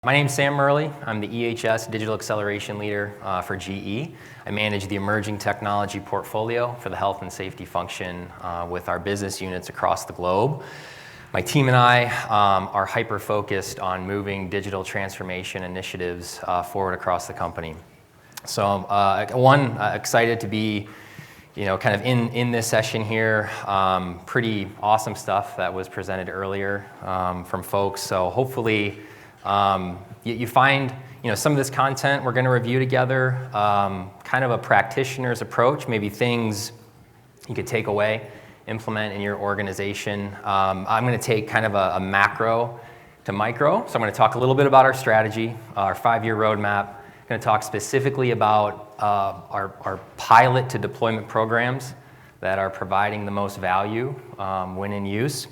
My name's Sam Murley. I'm the EHS Digital Acceleration Leader for GE. I manage the emerging technology portfolio for the health and safety function with our business units across the globe. My team and I are hyper-focused on moving digital transformation initiatives forward across the company. So excited to be kind of in this session here. Pretty awesome stuff that was presented earlier from folks. So hopefully you find some of this content we're going to review together, kind of a practitioner's approach, maybe things you could take away, implement in your organization. I'm going to take kind of a macro to micro. So I'm going to talk a little bit about our strategy, our 5-year roadmap. I'm going to talk specifically about our pilot to deployment programs that are providing the most value when in use.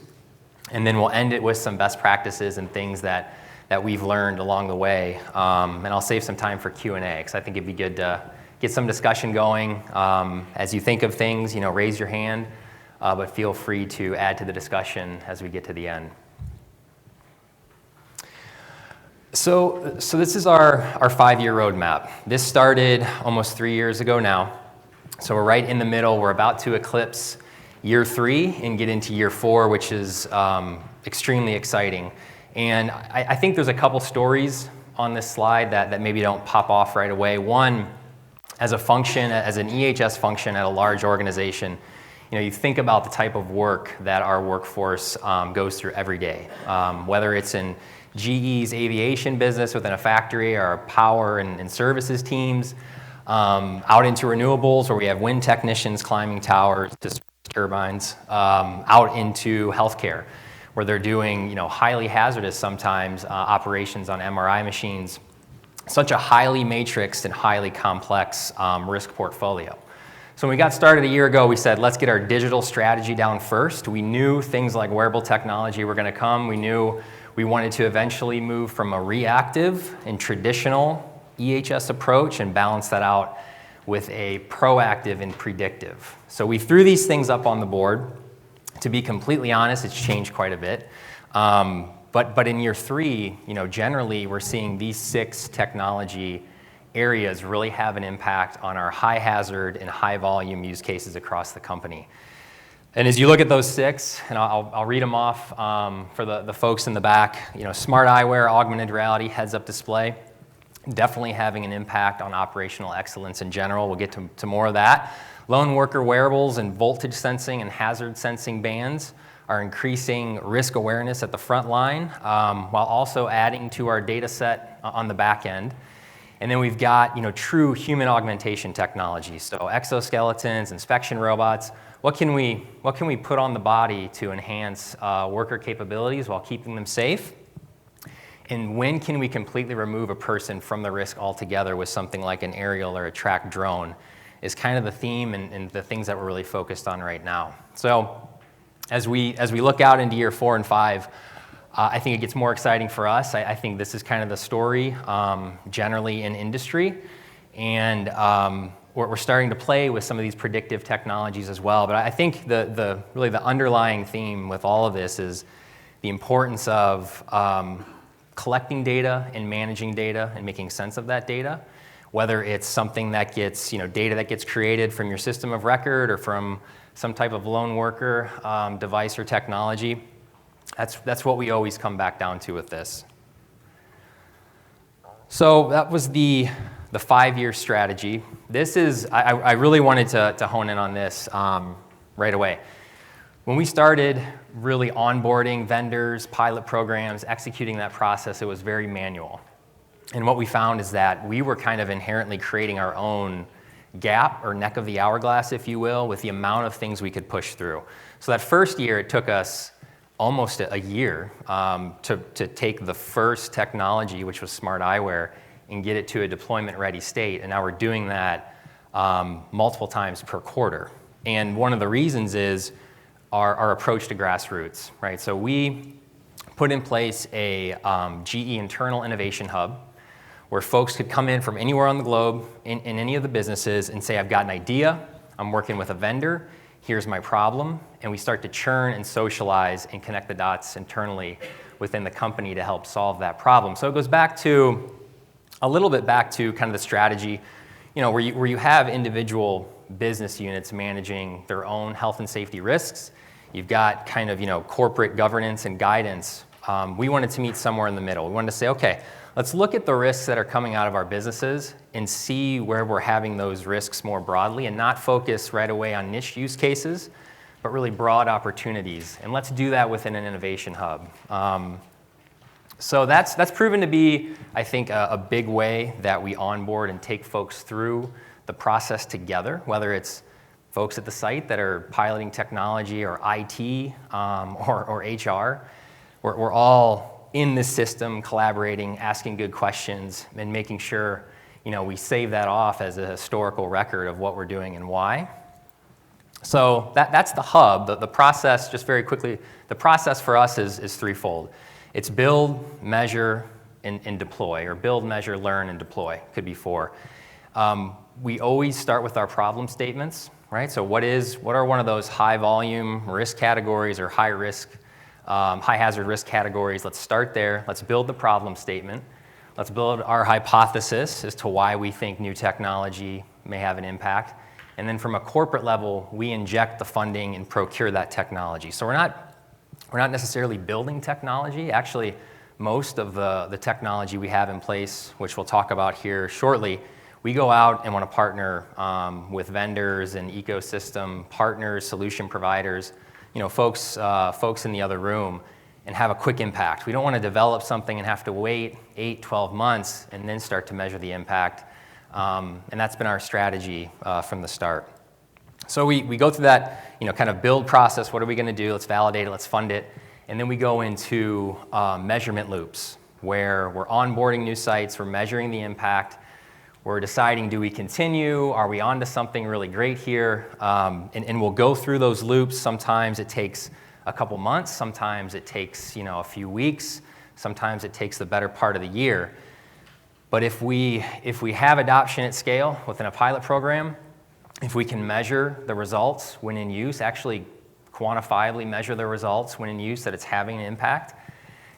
And then we'll end it with some best practices and things that we've learned along the way. And I'll save some time for Q&A because I think it'd be good to get some discussion going. As you think of things, raise your hand, but feel free to add to the discussion as we get to the end. So this is our 5-year roadmap. This started almost 3 years ago now. So we're right in the middle. We're about to eclipse year 3 and get into year 4, which is extremely exciting. And I think there's a couple stories on this slide that maybe don't pop off right away. One, as a function, as an EHS function at a large organization, you think about the type of work that our workforce goes through every day, whether it's in GE's aviation business within a factory, or our power and services teams, out into renewables where we have wind technicians climbing towers to turbines, out into healthcare, where they're doing highly hazardous sometimes operations on MRI machines. Such a highly matrixed and highly complex risk portfolio. So when we got started a year ago, we said, let's get our digital strategy down first. We knew things like wearable technology were going to come. We knew we wanted to eventually move from a reactive and traditional EHS approach and balance that out with a proactive and predictive. So we threw these things up on the board. To be completely honest, it's changed quite a bit. But in year 3, generally we're seeing these 6 technology areas really have an impact on our high hazard and high volume use cases across the company. And as you look at those 6, and I'll read them off for the folks in the back, smart eyewear, augmented reality, heads-up display, definitely having an impact on operational excellence in general. We'll get to more of that. Lone worker wearables and voltage sensing and hazard sensing bands are increasing risk awareness at the front line, while also adding to our data set on the back end. And then we've got true human augmentation technology. So exoskeletons, inspection robots. What can we put on the body to enhance worker capabilities while keeping them safe? And when can we completely remove a person from the risk altogether with something like an aerial or a tracked drone? Is kind of the theme and the things that we're really focused on right now. So as we look out into year 4 and 5, I think it gets more exciting for us. I think this is kind of the story generally in industry. And we're starting to play with some of these predictive technologies as well. But I think really the underlying theme with all of this is the importance of collecting data and managing data and making sense of that data. Whether it's something that gets, data that gets created from your system of record or from some type of lone worker device or technology, that's what we always come back down to with this. So that was the 5-year strategy. This is, I really wanted to hone in on this right away. When we started really onboarding vendors, pilot programs, executing that process, it was very manual. And what we found is that we were kind of inherently creating our own gap or neck of the hourglass, if you will, with the amount of things we could push through. So that first year, it took us almost a year to take the first technology, which was smart eyewear, and get it to a deployment-ready state. And now we're doing that multiple times per quarter. And one of the reasons is our approach to grassroots, right? So we put in place a GE internal innovation hub, where folks could come in from anywhere on the globe in any of the businesses and say, I've got an idea, I'm working with a vendor, here's my problem, and we start to churn and socialize and connect the dots internally within the company to help solve that problem. So it goes back to, a little bit back to kind of the strategy, where you have individual business units managing their own health and safety risks. You've got kind of, corporate governance and guidance. We wanted to meet somewhere in the middle. We wanted to say, okay, let's look at the risks that are coming out of our businesses and see where we're having those risks more broadly and not focus right away on niche use cases, but really broad opportunities. And let's do that within an innovation hub. So that's proven to be, I think, a big way that we onboard and take folks through the process together, whether it's folks at the site that are piloting technology or IT or HR. We're all in this system, collaborating, asking good questions, and making sure we save that off as a historical record of what we're doing and why. So that's the hub. The process, just very quickly, the process for us is threefold. It's build, measure, and deploy, or build, measure, learn, and deploy. Could be four. We always start with our problem statements, right? So what are one of those high volume risk categories or high hazard risk categories? Let's start there. Let's build the problem statement. Let's build our hypothesis as to why we think new technology may have an impact. And then from a corporate level, we inject the funding and procure that technology. So we're not necessarily building technology. Actually, most of the technology we have in place, which we'll talk about here shortly, we go out and want to partner with vendors and ecosystem partners, solution providers, folks in the other room, and have a quick impact. We don't want to develop something and have to wait 8, 12 months and then start to measure the impact. And that's been our strategy from the start. So we go through that kind of build process. What are we going to do? Let's validate it. Let's fund it. And then we go into measurement loops where we're onboarding new sites. We're measuring the impact. We're deciding, do we continue? Are we onto something really great here? And we'll go through those loops. Sometimes it takes a couple months. Sometimes it takes a few weeks. Sometimes it takes the better part of the year. But if we have adoption at scale within a pilot program, if we can measure the results when in use, actually quantifiably measure the results when in use, that it's having an impact,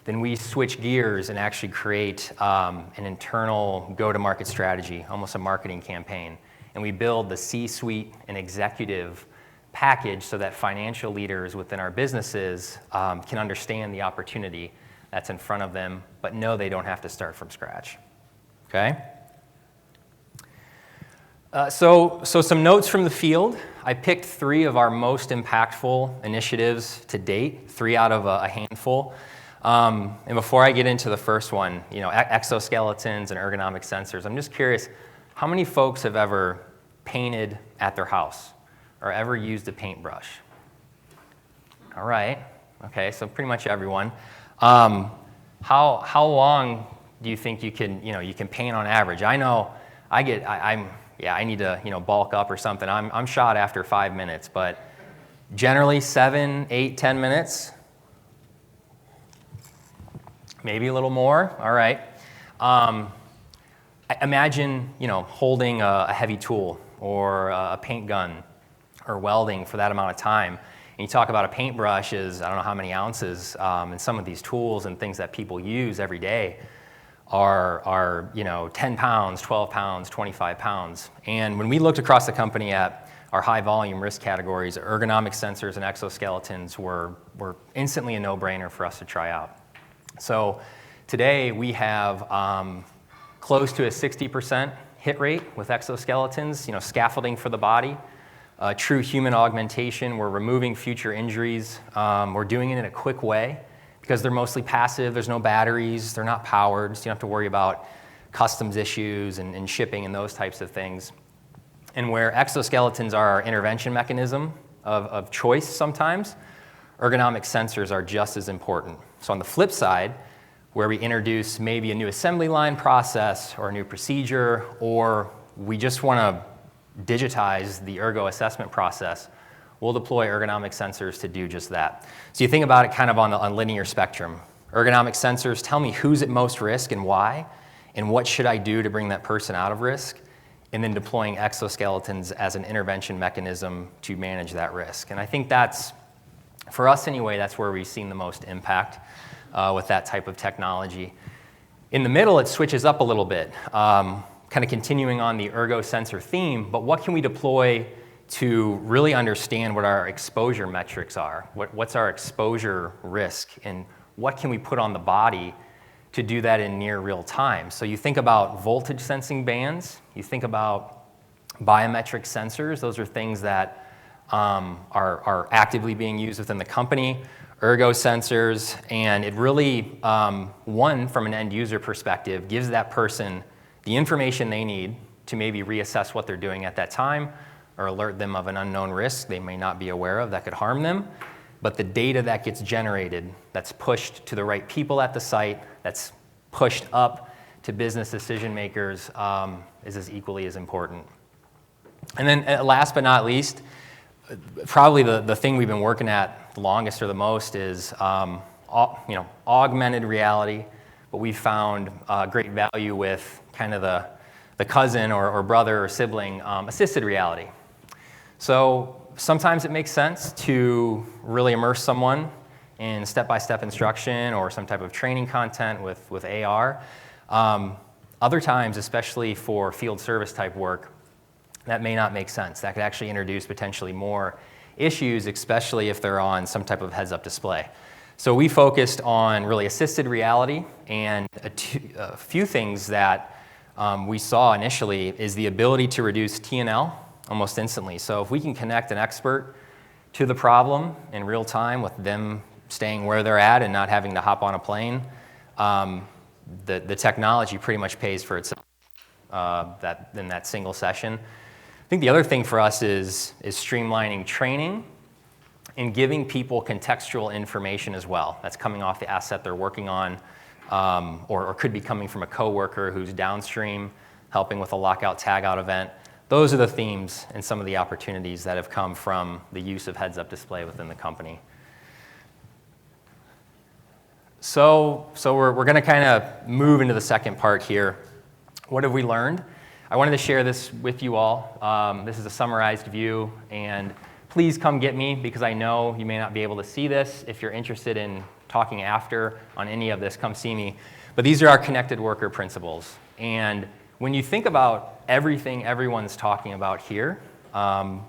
then we switch gears and actually create an internal go-to-market strategy, almost a marketing campaign. And we build the C-suite and executive package so that financial leaders within our businesses can understand the opportunity that's in front of them, but know they don't have to start from scratch. Okay? So some notes from the field. I picked 3 of our most impactful initiatives to date, 3 out of a handful. And before I get into the first one, exoskeletons and ergonomic sensors, I'm just curious, how many folks have ever painted at their house or ever used a paintbrush? All right. Okay, so pretty much everyone. How long do you think you can paint on average? I know I need to bulk up or something. I'm shot after 5 minutes, but generally 7, 8, 10 minutes. Maybe a little more. All right. Imagine holding a heavy tool or a paint gun or welding for that amount of time. And you talk about a paintbrush is I don't know how many ounces, and some of these tools and things that people use every day are 10 pounds, 12 pounds, 25 pounds. And when we looked across the company at our high volume risk categories, ergonomic sensors and exoskeletons were instantly a no-brainer for us to try out. So today we have close to a 60% hit rate with exoskeletons, scaffolding for the body, true human augmentation. We're removing future injuries. We're doing it in a quick way because they're mostly passive. There's no batteries. They're not powered, so you don't have to worry about customs issues and shipping and those types of things. And where exoskeletons are our intervention mechanism of choice sometimes, ergonomic sensors are just as important. So on the flip side, where we introduce maybe a new assembly line process or a new procedure, or we just want to digitize the ergo assessment process, we'll deploy ergonomic sensors to do just that. So you think about it kind of on a linear spectrum. Ergonomic sensors tell me who's at most risk and why, and what should I do to bring that person out of risk, and then deploying exoskeletons as an intervention mechanism to manage that risk. And I think that's, for us anyway, that's where we've seen the most impact. with that type of technology. In the middle, it switches up a little bit, kind of continuing on the ergo sensor theme, but what can we deploy to really understand what our exposure metrics are? What's our exposure risk, and what can we put on the body to do that in near real time? So you think about voltage sensing bands, you think about biometric sensors. Those are things that are actively being used within the company, ergo sensors, and it really, one, from an end user perspective, gives that person the information they need to maybe reassess what they're doing at that time or alert them of an unknown risk they may not be aware of that could harm them. But the data that gets generated, that's pushed to the right people at the site, that's pushed up to business decision makers, is as equally as important. And then last but not least, probably the thing we've been working at the longest or the most is augmented reality, but we found great value with kind of the cousin or brother or sibling assisted reality. So sometimes it makes sense to really immerse someone in step-by-step instruction or some type of training content with AR. Other times, especially for field service type work, that may not make sense. That could actually introduce potentially more issues, especially if they're on some type of heads-up display. So we focused on really assisted reality, and a few things that we saw initially is the ability to reduce T&L almost instantly. So if we can connect an expert to the problem in real time with them staying where they're at and not having to hop on a plane, the technology pretty much pays for itself in that single session. I think the other thing for us is streamlining training and giving people contextual information as well. That's coming off the asset they're working on, or could be coming from a coworker who's downstream helping with a lockout tagout event. Those are the themes and some of the opportunities that have come from the use of heads-up display within the company. So we're going to kind of move into the second part here. What have we learned? I wanted to share this with you all. This is a summarized view, and please come get me because I know you may not be able to see this. If you're interested in talking after on any of this, come see me. But these are our connected worker principles. And when you think about everything everyone's talking about here and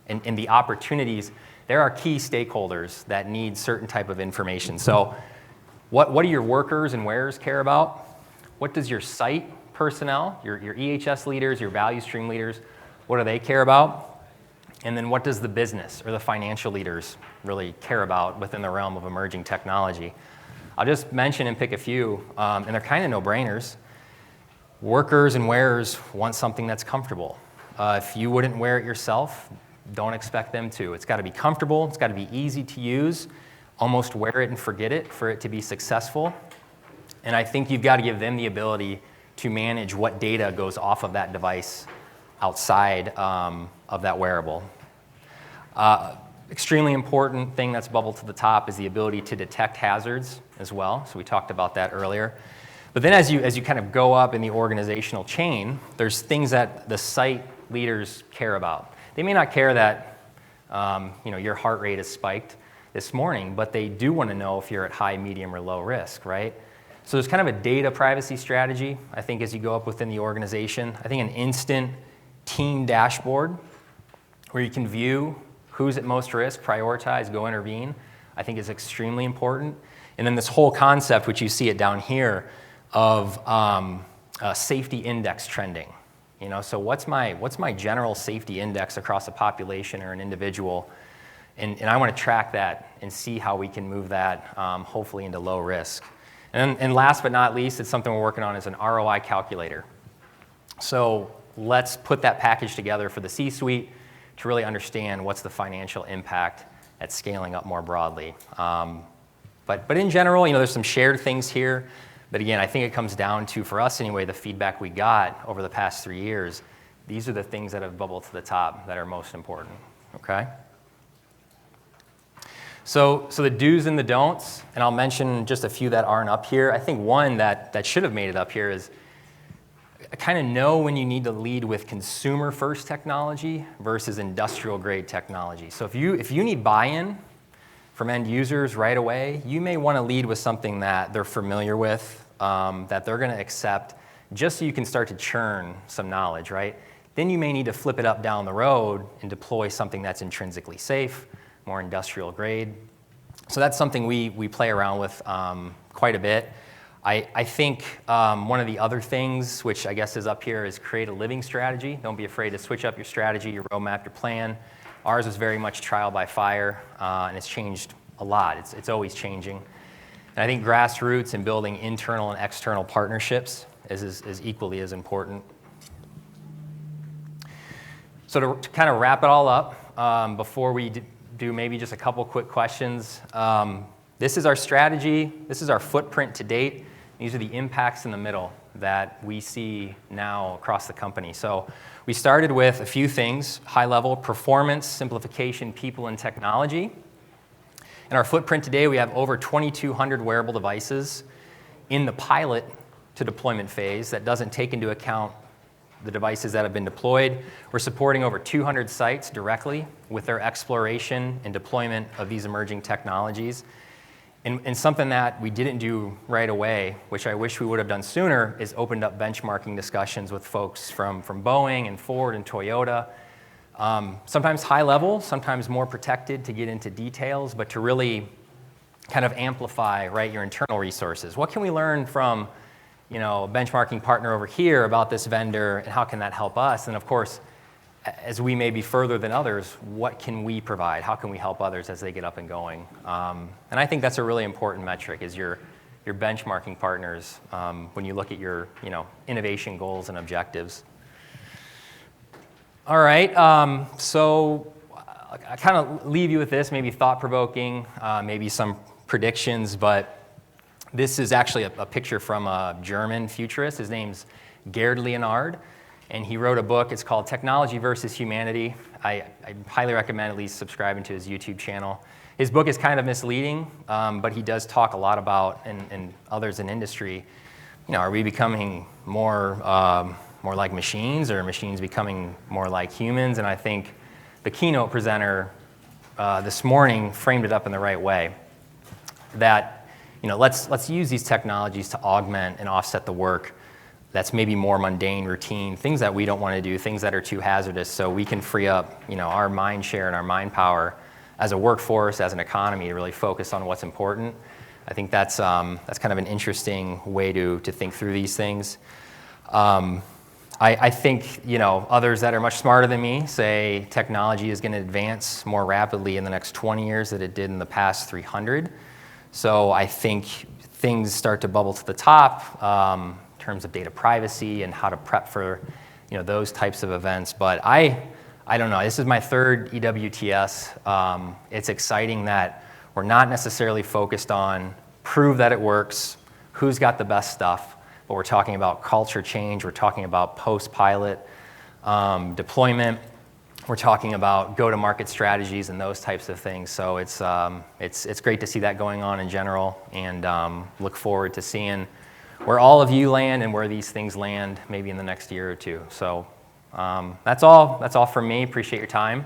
the opportunities, there are key stakeholders that need certain type of information. So what do your workers and wearers care about? What does your site personnel, your EHS leaders, your value stream leaders, what do they care about? And then what does the business or the financial leaders really care about within the realm of emerging technology? I'll just mention and pick a few, and they're kind of no-brainers. Workers and wearers want something that's comfortable. If you wouldn't wear it yourself, don't expect them to. It's got to be comfortable. It's got to be easy to use. Almost wear it and forget it for it to be successful. And I think you've got to give them the ability to manage what data goes off of that device outside of that wearable. Extremely important thing that's bubbled to the top is the ability to detect hazards as well. So we talked about that earlier. But then as you kind of go up in the organizational chain, there's things that the site leaders care about. They may not care that your heart rate is spiked this morning, but they do want to know if you're at high, medium, or low risk, right? So there's kind of a data privacy strategy, I think, as you go up within the organization. I think an instant team dashboard where you can view who's at most risk, prioritize, go intervene, I think is extremely important. And then this whole concept, which you see it down here, of safety index trending. So what's my general safety index across a population or an individual? And I want to track that and see how we can move that hopefully into low risk. And last but not least, it's something we're working on is an ROI calculator. So let's put that package together for the C-suite to really understand what's the financial impact at scaling up more broadly. But in general, there's some shared things here. But again, I think it comes down to, for us anyway, the feedback we got over the past 3 years. These are the things that have bubbled to the top that are most important, okay? So the do's and the don'ts, and I'll mention just a few that aren't up here. I think one that should have made it up here is kind of know when you need to lead with consumer-first technology versus industrial-grade technology. So if you need buy-in from end users right away, you may want to lead with something that they're familiar with, that they're going to accept, just so you can start to churn some knowledge, right? Then you may need to flip it up down the road and deploy something that's intrinsically safe, more industrial grade. So that's something we play around with quite a bit. I think one of the other things, which I guess is up here, is create a living strategy. Don't be afraid to switch up your strategy, your roadmap, your plan. Ours was very much trial by fire, and it's changed a lot. It's always changing. And I think grassroots and building internal and external partnerships is equally as important. So to kind of wrap it all up, before we do maybe just a couple quick questions, this is our strategy. This is our footprint to date. These are the impacts in the middle that we see now across the company. So we started with a few things: high level, performance, simplification, people, and technology. In our footprint today, we have over 2,200 wearable devices in the pilot to deployment phase. That doesn't take into account the devices that have been deployed. We're supporting over 200 sites directly with their exploration and deployment of these emerging technologies. And something that we didn't do right away, which I wish we would have done sooner, is opened up benchmarking discussions with folks from Boeing and Ford and Toyota. Sometimes high level, sometimes more protected to get into details, but to really kind of amplify, right, your internal resources. What can we learn from, a benchmarking partner over here about this vendor, and how can that help us? And of course, as we may be further than others, what can we provide? How can we help others as they get up and going? And I think that's a really important metric, is your benchmarking partners when you look at your innovation goals and objectives. All right, so I kind of leave you with this, maybe thought-provoking, maybe some predictions, but this is actually a picture from a German futurist. His name's Gerd Leonhard. And he wrote a book. It's called Technology versus Humanity. I highly recommend at least subscribing to his YouTube channel. His book is kind of misleading, but he does talk a lot about, and others in industry, are we becoming more like machines, or machines becoming more like humans? And I think the keynote presenter this morning framed it up in the right way. That let's use these technologies to augment and offset the work that's maybe more mundane, routine, things that we don't want to do, things that are too hazardous, so we can free up our mind share and our mind power as a workforce, as an economy, to really focus on what's important. I think that's kind of an interesting way to think through these things. I think others that are much smarter than me say technology is going to advance more rapidly in the next 20 years than it did in the past 300. So I think things start to bubble to the top. Terms of data privacy and how to prep for those types of events. But I don't know, this is my third EWTS. It's exciting that we're not necessarily focused on prove that it works, who's got the best stuff, but we're talking about culture change, we're talking about post-pilot deployment, we're talking about go-to-market strategies and those types of things. So it's great to see that going on in general, and look forward to seeing where all of you land and where these things land maybe in the next year or two. So that's all from me. Appreciate your time.